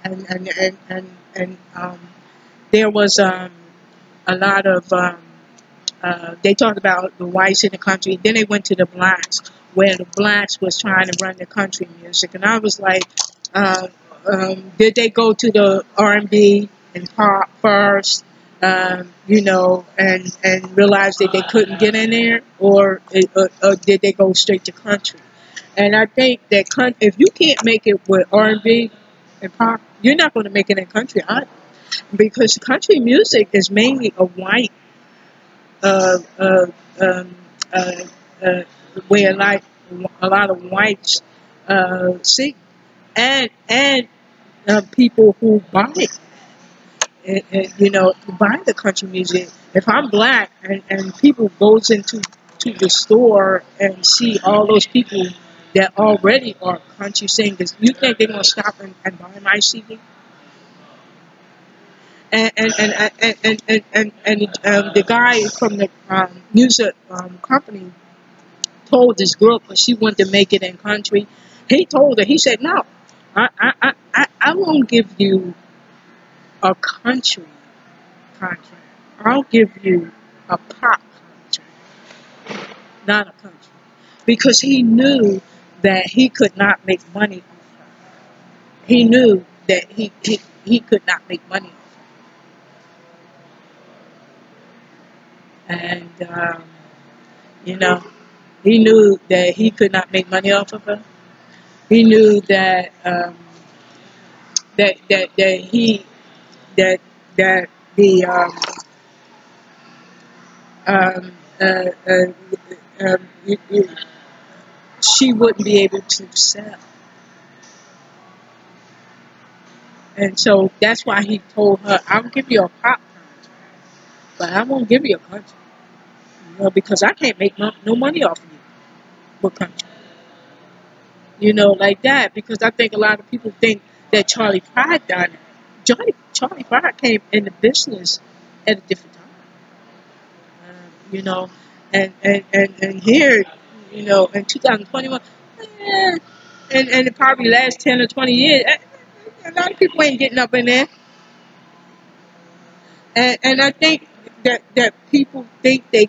there was a lot of they talked about the whites in the country. Then they went to the blacks, where the blacks was trying to run the country music, and I was like, uh, did they go to the R&B and pop first? And realize that they couldn't get in there, or did they go straight to country? And I think that if you can't make it with R&B and pop, you're not going to make it in country either, because country music is mainly a white uh, uh, um, uh, uh, where like a lot of whites sing, and people who buy it, buy the country music. If I'm black and people goes into to the store and see all those people that already are country singers, you think they're gonna stop and buy my CD? And the guy from the music company told this girl, because she wanted to make it in country. He told her, he said, no, I won't give you a country contract. I'll give you a pop contract, not a country. Because he knew that he could not make money off her. He knew that he could not make money off her. And, he knew that he could not make money off of her. He knew that that he that that the um, uh, uh, she wouldn't be able to sell. And so that's why he told her, I'll give you a pop contract, but I won't give you a country. Because I can't make no money off of you. What country? Like that. Because I think a lot of people think that Charlie Pride done it. Charlie Pride came in the business at a different time. You know, and here, in 2021, eh, and it probably last 10 or 20 years, a lot of people ain't getting up in there. And I think that people think they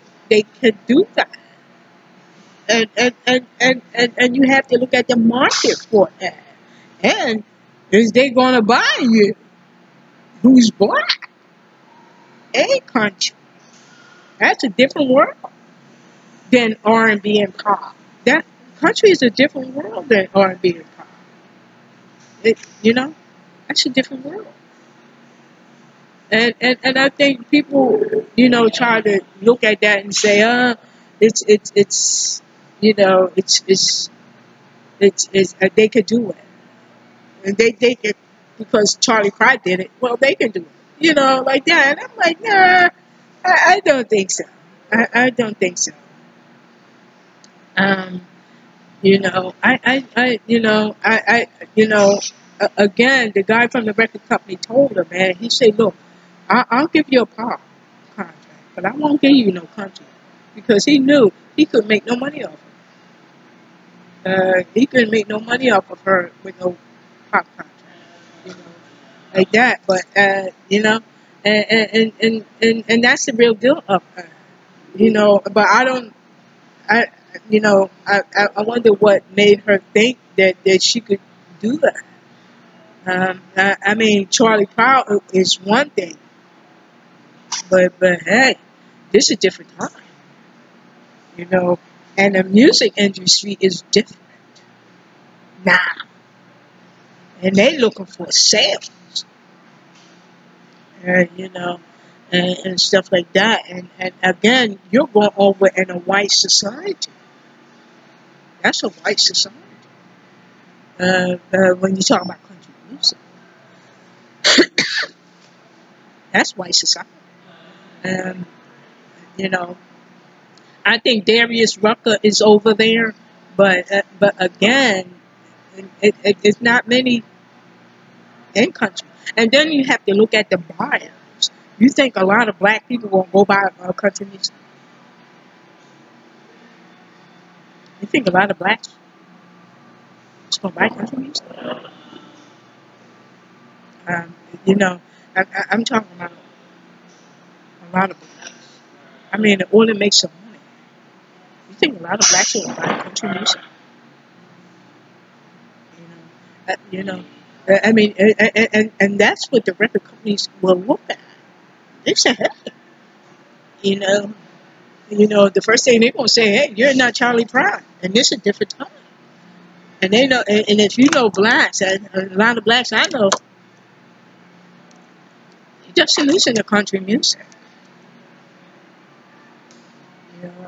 can do that. And you have to look at the market for that. And is they gonna buy you who's black a country? That's a different world than R&B and pop. That country is a different world than R&B and pop. It, you know, that's a different world. And I think people, try to look at that and say, it's it's they could do it. And they could, because Charlie Pride did it, well, they can do it. Like that. And I'm like, nah, I don't think so. I don't think so. Um, again, the guy from the record company told her, man, he said, look, I'll give you a pop contract, but I won't give you no country. Because he knew he could make no money off her. He couldn't make no money off of her with no pop contract. You know, like that. But and that's the real deal of her. But I don't. I I wonder what made her think that she could do that. I mean, Charlie Pride is one thing, but hey, this is a different time. You know, and the music industry is different now, and they looking for sales, and and stuff like that. And again, you're going over in a white society. That's a white society. When you talk about country music, that's white society. Um, you know, I think Darius Rucker is over there, but again, it's not many in country. And then you have to look at the buyers. You think a lot of black people won't go buy country music? You think a lot of blacks is going to buy country music? Um, you know, I'm talking about a lot of blacks. I mean, in order to make some money, you think a lot of blacks will buy country music? You know, I mean, and that's what the record companies will look at. They say, hey, you know, the first thing they're gonna say, hey, you're not Charlie Pride, and this is a different time. And they know, and if you know blacks, and a lot of blacks I know, they just listen to country music.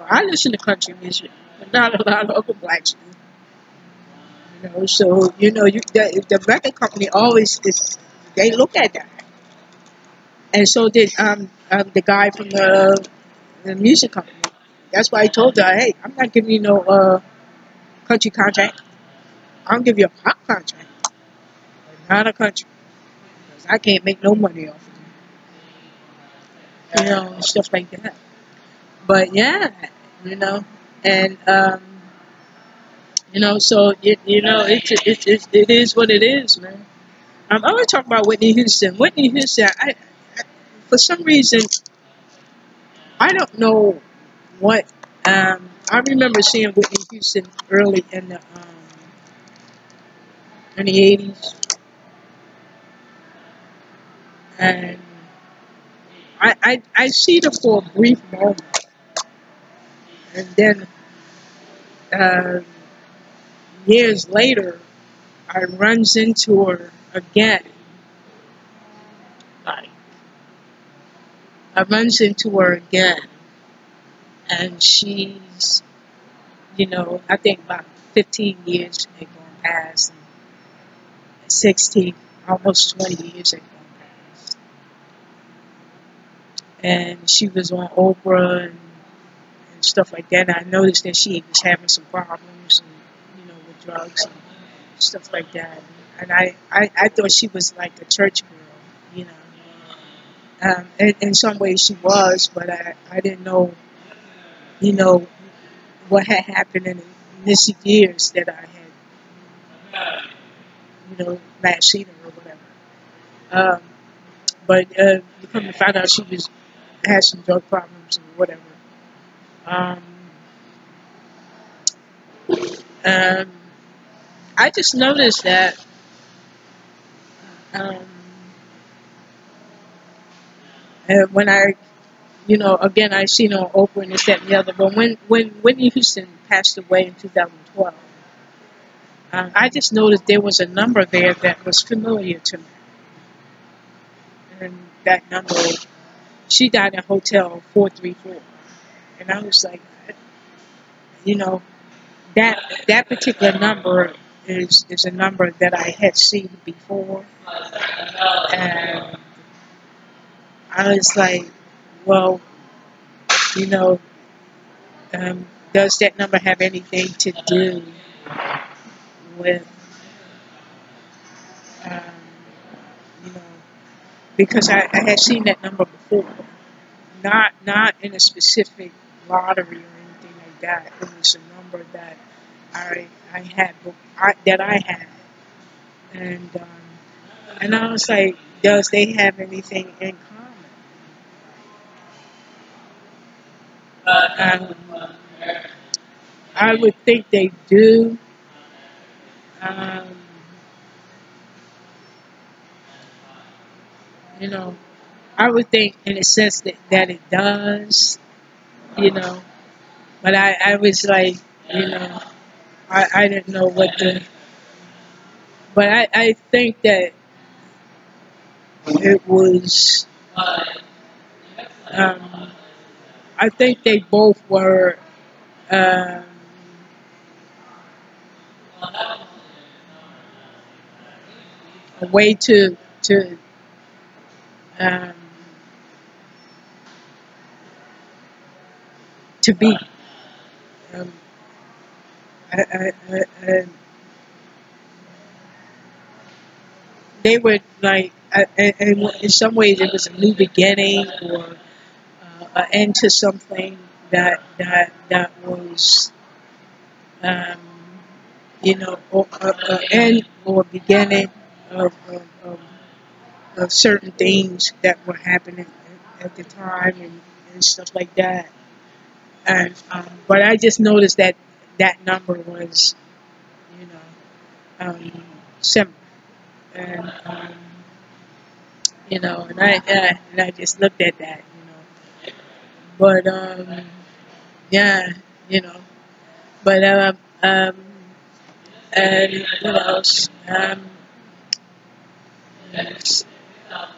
I listen to country music, but not a lot of other blacks do. So the record company always is, they look at that, and so did the guy from the music company. That's why I told her, hey, I'm not giving you no country contract. I'll give you a pop contract, but not a country, because I can't make no money off of it. And stuff like that. But yeah, and so it is what it is, man. I want to talk about Whitney Houston. Whitney Houston, I for some reason, I don't know what. I remember seeing Whitney Houston early in the '80s, and I see her for a brief moment, and then uh, years later, I runs into her again. Like I runs into her again, and she's, I think about 15 years had gone past, and 16, almost 20 years had gone past, and she was on Oprah and stuff like that. And I noticed that she was having some problems, and with drugs and stuff like that. And I thought she was like a church girl, you know. In some ways she was, but I didn't know, you know, what had happened in the missing years that I had, last seen her or whatever. Um, but you come to find out she had some drug problems or whatever. Um, um, I just noticed that um, when again, I seen her on Oprah and this, that, and the other. But when Whitney Houston passed away in 2012, I just noticed there was a number there that was familiar to me. And that number, she died in Hotel 434. And I was like, you know, that particular number is a number that I had seen before. And I was like, well, you know, does that number have anything to do with, um, you know, because I had seen that number before, not in a specific lottery or anything like that. It was a number that I had that I had, and I was like, does they have anything in common? I would think they do. Um, you know, I would think in a sense that it does. You know, but I was like, you know, I didn't know what the, but I think that it was, um, I think they both were, um, a way um, to be. Um, I, they were like, in some ways, it was a new beginning or an end to something that was, um, or end or beginning of certain things that were happening at the time and stuff like that. And but I just noticed that that number was, you know, similar, and and I just looked at that, but yeah, you know, but and what else?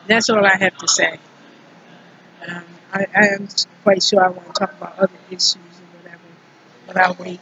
That's all I have to say. I am quite sure I want to talk about other issues or whatever, but I'll wait.